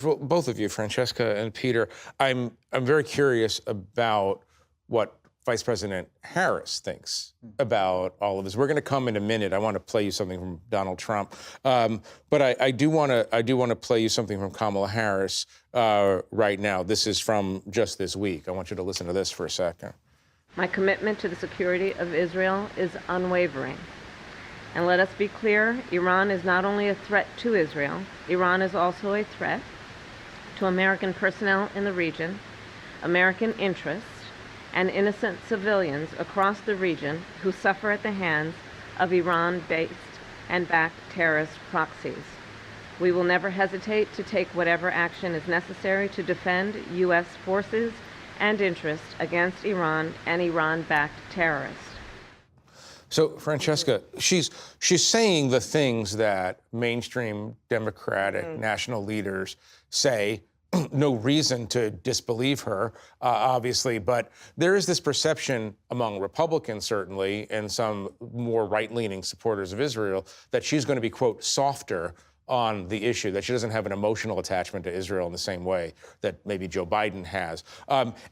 For both of you, Francesca and Peter, I'm very curious about what Vice President Harris thinks about all of this. We're going to come in a minute. I want to play you something from Donald Trump, but I do want to play you something from Kamala Harris right now. This is from just this week. I want you to listen to this for a second. My commitment to the security of Israel is unwavering. And let us be clear, Iran is not only a threat to Israel, Iran is also a threat to American personnel in the region, American interests, and innocent civilians across the region who suffer at the hands of Iran-based and backed terrorist proxies. We will never hesitate to take whatever action is necessary to defend U.S. forces and interests against Iran and Iran-backed terrorists. So, Francesca, she's saying the things that mainstream Democratic national leaders say. No reason to disbelieve her, obviously, but there is this perception among Republicans, certainly, and some more right-leaning supporters of Israel, that she's going to be, quote, softer on the issue, that she doesn't have an emotional attachment to Israel in the same way that maybe Joe Biden has.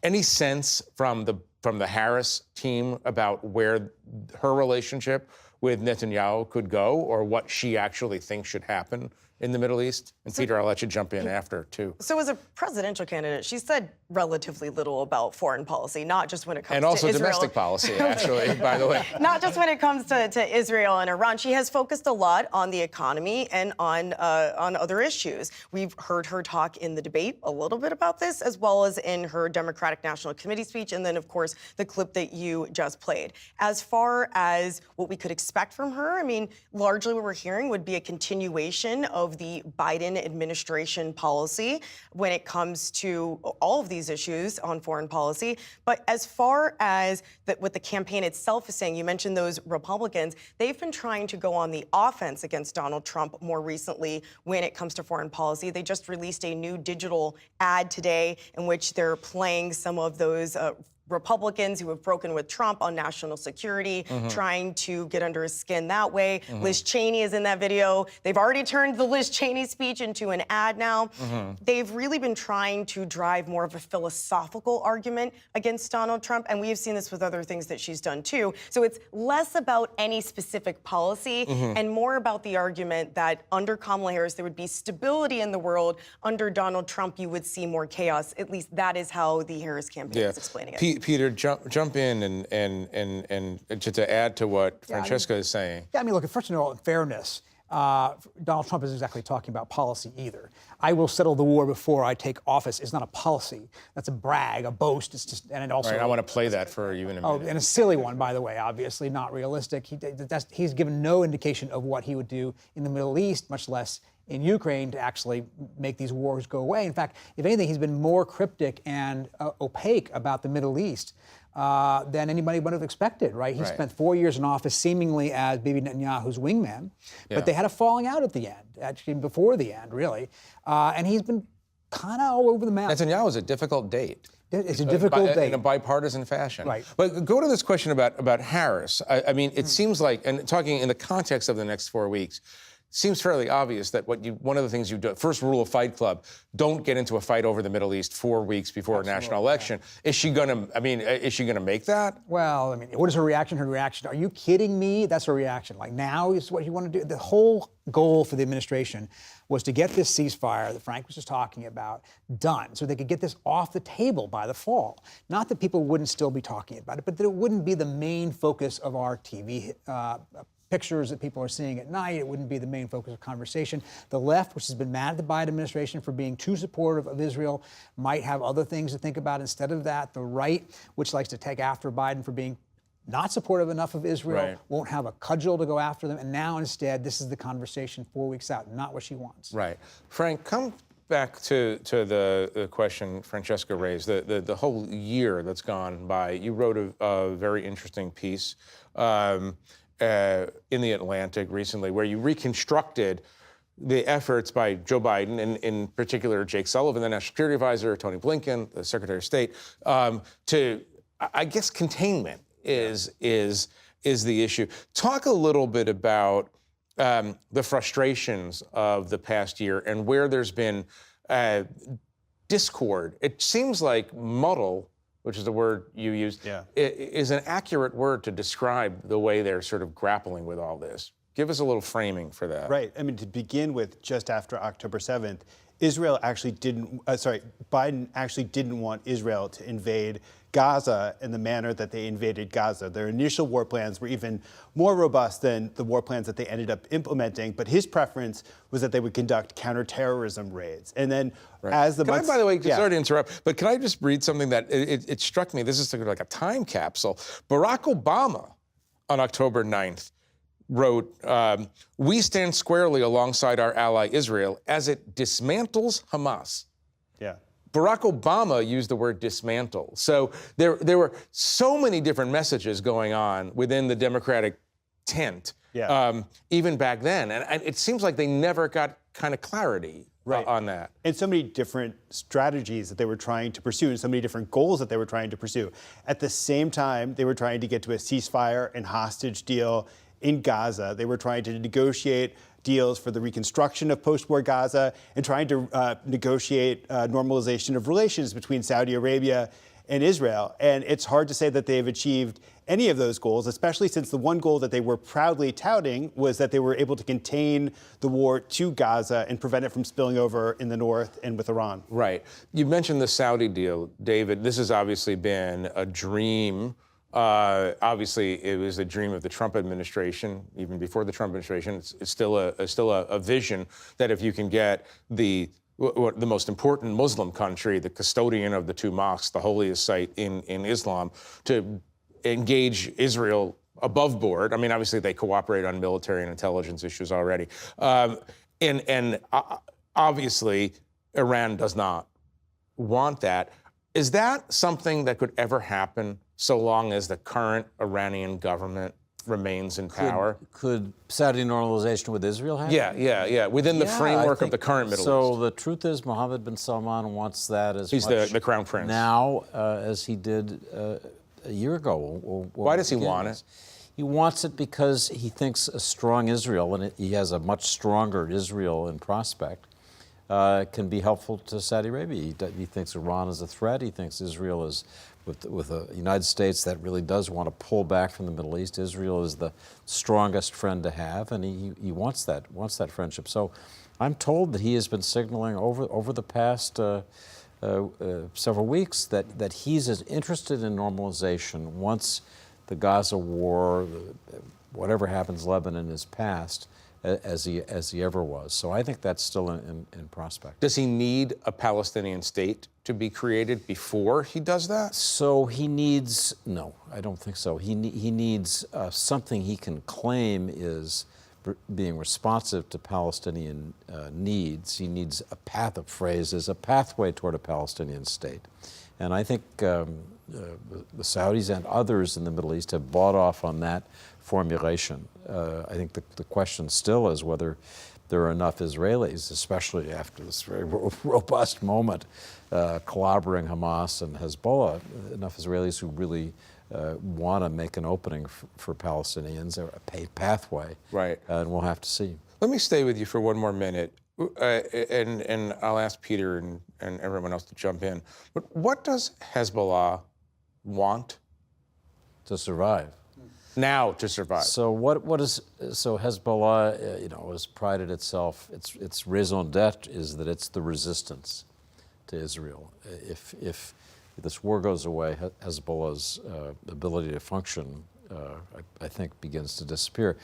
Any sense from the Harris team about where her relationship with Netanyahu could go, or what she actually thinks should happen in the Middle East? And Peter, I'll let you jump in after, too. So as a presidential candidate, she said relatively little about foreign policy, not just when it comes to Israel. And also Israel. domestic policy, actually, by the way. Not just when it comes to Israel and Iran. She has focused a lot on the economy and on other issues. We've heard her talk in the debate a little bit about this, as well as in her Democratic National Committee speech, and then, of course, the clip that you just played. As far as what we could expect from her, I mean, largely what we're hearing would be a continuation of the Biden administration policy when it comes to all of these issues on foreign policy. But as far as what the campaign itself is saying, you mentioned those Republicans, they've been trying to go on the offense against Donald Trump more recently when it comes to foreign policy. They just released a new digital ad today in which they're playing some of those Republicans who have broken with Trump on national security, trying to get under his skin that way. Liz Cheney is in that video. They've already turned the Liz Cheney speech into an ad now. They've really been trying to drive more of a philosophical argument against Donald Trump, and we have seen this with other things that she's done too. So it's less about any specific policy and more about the argument that under Kamala Harris there would be stability in the world. Under Donald Trump you would see more chaos. At least that is how the Harris campaign is explaining it. Peter, jump in and to add to what Francesca is saying. Yeah, I mean, look, first of all, in fairness, Donald Trump isn't exactly talking about policy either. I will settle the war before I take office is not a policy. That's a brag, a boast. It's just, and it also. Right, I want to play that for you in a minute. Oh, and a silly one, by the way. Obviously, not realistic. He's given no indication of what he would do in the Middle East, much less in Ukraine, to actually make these wars go away. In fact, if anything, he's been more cryptic and opaque about the Middle East than anybody would have expected, right? He spent 4 years in office seemingly as Bibi Netanyahu's wingman, but they had a falling out at the end, actually before the end, really. And he's been kind of all over the map. Netanyahu is a difficult date. It's a difficult date. In a bipartisan fashion. Right. But go to this question about Harris. I mean, it seems like, and talking in the context of the next 4 weeks, seems fairly obvious that one of the things you do, first rule of Fight Club, don't get into a fight over the Middle East 4 weeks before a national election. Yeah. Is she gonna make that? Well, I mean, what is her reaction? Her reaction, are you kidding me? That's her reaction. Like, now is what you want to do? The whole goal for the administration was to get this ceasefire that Frank was just talking about done so they could get this off the table by the fall. Not that people wouldn't still be talking about it, but that it wouldn't be the main focus of our TV pictures that people are seeing at night. It wouldn't be the main focus of conversation. The left, which has been mad at the Biden administration for being too supportive of Israel, might have other things to think about instead of that. The right, which likes to take after Biden for being not supportive enough of Israel, won't have a cudgel to go after them. And now instead, this is the conversation 4 weeks out, not what she wants. Right. Frank, come back to the question Francesca raised, the whole year that's gone by. You wrote a very interesting piece in the Atlantic recently, where you reconstructed the efforts by Joe Biden, and in particular Jake Sullivan, the National Security Advisor, Tony Blinken, the Secretary of State, to, I guess, containment is the issue. Talk a little bit about the frustrations of the past year and where there's been discord. It seems like muddle, which is the word you used, is an accurate word to describe the way they're sort of grappling with all this. Give us a little framing for that. Right. I mean, to begin with, just after October 7th, Biden actually didn't want Israel to invade Gaza in the manner that they invaded Gaza. Their initial war plans were even more robust than the war plans that they ended up implementing, but his preference was that they would conduct counterterrorism raids. And then as the months— by the way, sorry to interrupt, but can I just read something that it struck me? This is sort of like a time capsule. Barack Obama on October 9th wrote, "We stand squarely alongside our ally Israel as it dismantles Hamas." Yeah. Barack Obama used the word dismantle. So there were so many different messages going on within the Democratic tent, even back then. And it seems like they never got kind of clarity on that. And so many different strategies that they were trying to pursue and so many different goals that they were trying to pursue. At the same time, they were trying to get to a ceasefire and hostage deal in Gaza. They were trying to negotiate deals for the reconstruction of post-war Gaza and trying to negotiate normalization of relations between Saudi Arabia and Israel. And it's hard to say that they've achieved any of those goals, especially since the one goal that they were proudly touting was that they were able to contain the war to Gaza and prevent it from spilling over in the north and with Iran. Right. You mentioned the Saudi deal, David. This has obviously been a dream. Obviously, it was a dream of the Trump administration, even before the Trump administration. It's still a vision that if you can get the most important Muslim country, the custodian of the two mosques, the holiest site in Islam, to engage Israel above board. I mean, obviously, they cooperate on military and intelligence issues already. And obviously, Iran does not want that. Is that something that could ever happen so long as the current Iranian government remains in power? Could Saudi normalization with Israel happen? Yeah. Within the framework of the current Middle East. So the truth is, Mohammed bin Salman wants that as He's much the crown prince now as he did a year ago. Why does he want it? He wants it because he thinks a strong Israel, and he has a much stronger Israel in prospect, can be helpful to Saudi Arabia. He thinks Iran is a threat. He thinks Israel is, with the United States that really does want to pull back from the Middle East, Israel is the strongest friend to have, and he wants that friendship. So I'm told that he has been signaling over the past several weeks that he's as interested in normalization once the Gaza war, whatever happens, Lebanon is past, as he ever was. So I think that's still in prospect. Does he need a Palestinian state to be created before he does that? So he needs, no, I don't think so. He needs something he can claim is being responsive to Palestinian needs. He needs a pathway toward a Palestinian state. And I think the Saudis and others in the Middle East have bought off on that formulation. I think the question still is whether there are enough Israelis, especially after this very robust moment, collaborating Hamas and Hezbollah, enough Israelis who really want to make an opening for Palestinians, or a pathway. Right. And we'll have to see. Let me stay with you for one more minute, and I'll ask Peter and everyone else to jump in. But what does Hezbollah want? To survive. Now to survive. So so Hezbollah, has prided itself. Its raison d'etre is that it's the resistance to Israel. If this war goes away, Hezbollah's ability to function, I think, begins to disappear.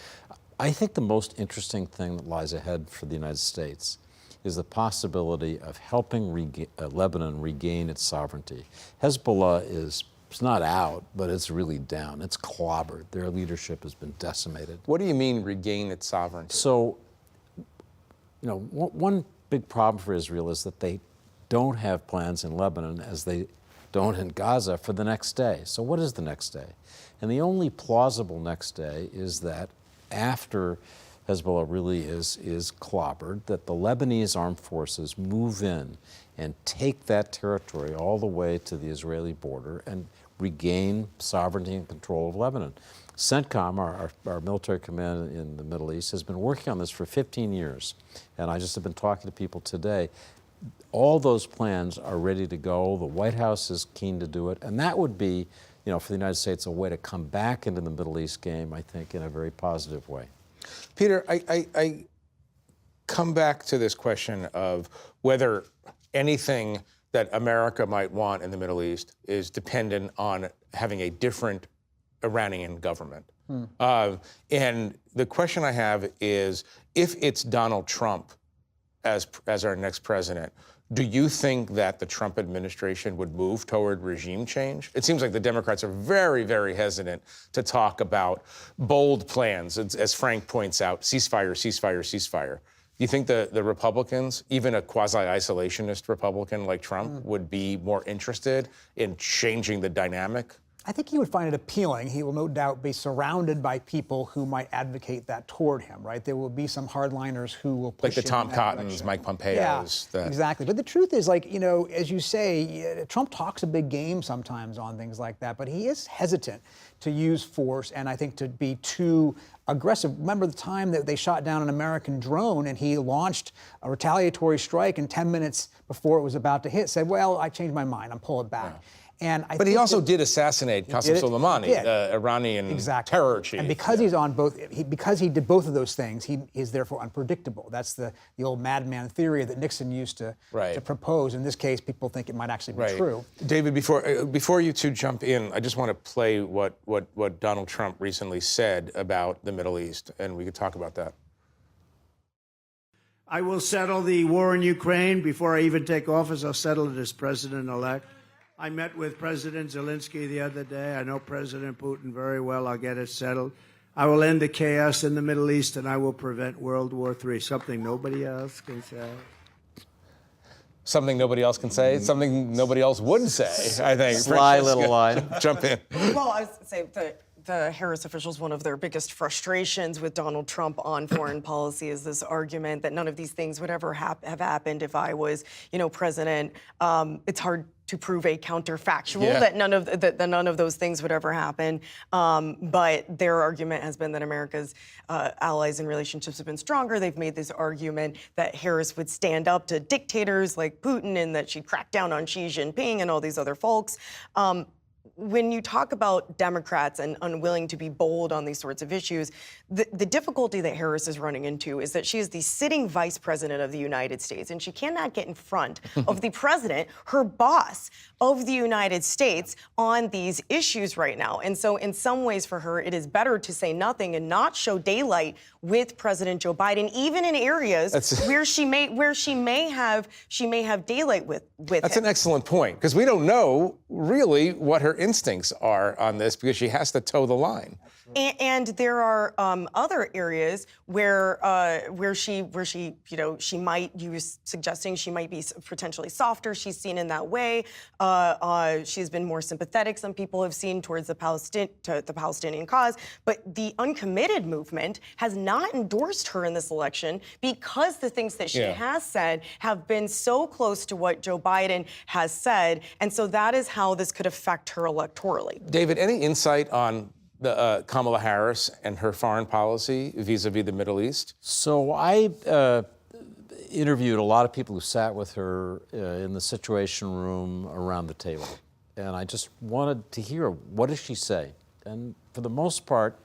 I think the most interesting thing that lies ahead for the United States is the possibility of helping Lebanon regain its sovereignty. Hezbollah is not out, but it's really down. It's clobbered. Their leadership has been decimated. What do you mean regain its sovereignty? So, one big problem for Israel is that they don't have plans in Lebanon, as they don't in Gaza, for the next day. So what is the next day? And the only plausible next day is that after Hezbollah really is clobbered, that the Lebanese armed forces move in and take that territory all the way to the Israeli border and regain sovereignty and control of Lebanon. CENTCOM, our military command in the Middle East, has been working on this for 15 years. And I just have been talking to people today. all those plans are ready to go. The White House is keen to do it, and that would be, for the United States, a way to come back into the Middle East game, I think, in a very positive way. Peter, I come back to this question of whether anything that America might want in the Middle East is dependent on having a different Iranian government. And the question I have is, if it's Donald Trump as our next president, do you think that the Trump administration would move toward regime change? It seems like the Democrats are very, very hesitant to talk about bold plans, as Frank points out, ceasefire, ceasefire, ceasefire. Do you think the Republicans, even a quasi-isolationist Republican like Trump, would be more interested in changing the dynamic? I think he would find it appealing. He will no doubt be surrounded by people who might advocate that toward him, right? There will be some hardliners who will push Like the him Tom in that Cottons, direction. Mike Pompeos. Yeah, exactly. But the truth is, as you say, Trump talks a big game sometimes on things like that, but he is hesitant to use force and I think to be too aggressive. Remember the time that they shot down an American drone and he launched a retaliatory strike, and 10 minutes before it was about to hit said, well, I changed my mind, I'm pulling back. Yeah. And but he also did assassinate Qasem Soleimani, the Iranian terror chief. And because he's on both, because he did both of those things, he is therefore unpredictable. That's the old madman theory that Nixon used to propose. In this case, people think it might actually be true. David, before you two jump in, I just want to play what Donald Trump recently said about the Middle East, and we could talk about that. I will settle the war in Ukraine before I even take office. I'll settle it as president-elect. I met with President Zelensky the other day. I know President Putin very well. I'll get it settled. I will end the chaos in the Middle East, and I will prevent World War III, something nobody else can say. Something nobody else can say, something nobody else would say, I think. Sly little line. Jump in. Well, I was going to say the Harris officials, one of their biggest frustrations with Donald Trump on foreign policy is this argument that none of these things would ever have happened if I was, president. It's hard to prove a counterfactual that none of those things would ever happen. But their argument has been that America's allies and relationships have been stronger. They've made this argument that Harris would stand up to dictators like Putin and that she'd crack down on Xi Jinping and all these other folks. When you talk about Democrats and unwilling to be bold on these sorts of issues, the difficulty that Harris is running into is that she is the sitting vice president of the United States, and she cannot get in front of the president, her boss of the United States, on these issues right now. And so in some ways for her, it is better to say nothing and not show daylight with President Joe Biden, even in areas where she may have daylight with That's him. an excellent point, because we don't know really what her instincts are on this, because she has to toe the line. And there are other areas where she might use suggesting she might be potentially softer. She's seen in that way. She's been more sympathetic. Some people have seen towards the Palestinian cause, but the uncommitted movement has not endorsed her in this election because the things that she has said have been so close to what Joe Biden has said, and so that is how this could affect her electorally. David, any insight on the Kamala Harris and her foreign policy vis-a-vis the Middle East? So I interviewed a lot of people who sat with her in the Situation Room around the table. And I just wanted to hear, what does she say? And for the most part,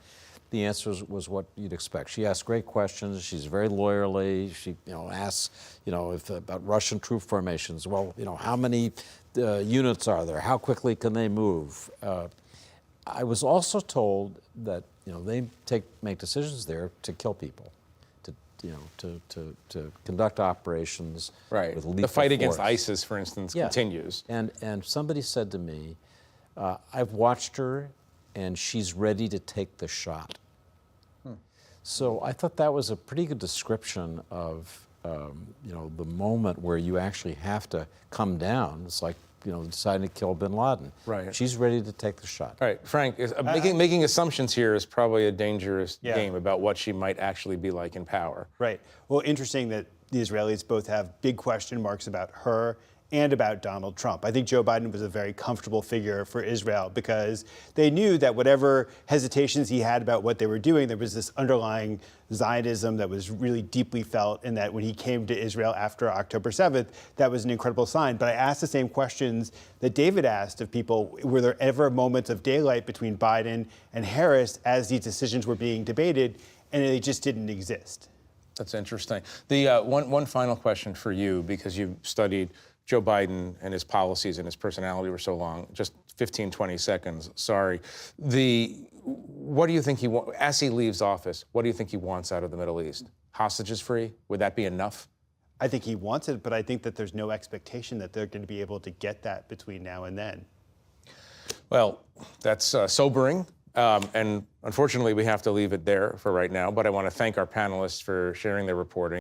the answer was what you'd expect. She asks great questions. She's very lawyerly. She asks, about Russian troop formations. Well, how many units are there? How quickly can they move? I was also told that they make decisions there to kill people, to conduct operations with lethal The fight against force. ISIS, for instance, continues. And somebody said to me, I've watched her, and she's ready to take the shot. So I thought that was a pretty good description of the moment where you actually have to come down. It's like deciding to kill bin Laden. Right. She's ready to take the shot. All right, Frank, making assumptions here is probably a dangerous game about what she might actually be like in power. Right. Well, interesting that the Israelis both have big question marks about her and about Donald Trump. I think Joe Biden was a very comfortable figure for Israel because they knew that whatever hesitations he had about what they were doing, there was this underlying Zionism that was really deeply felt, and that when he came to Israel after October 7th, that was an incredible sign. But I asked the same questions that David asked of people. Were there ever moments of daylight between Biden and Harris as these decisions were being debated? And they just didn't exist. That's interesting. The one final question for you, because you've studied Joe Biden and his policies and his personality for so long. Just 15, 20 seconds. Sorry. What do you think as he leaves office, what do you think he wants out of the Middle East? Hostages free? Would that be enough? I think he wants it, but I think that there's no expectation that they're going to be able to get that between now and then. Well, that's sobering. And unfortunately, we have to leave it there for right now. But I want to thank our panelists for sharing their reporting.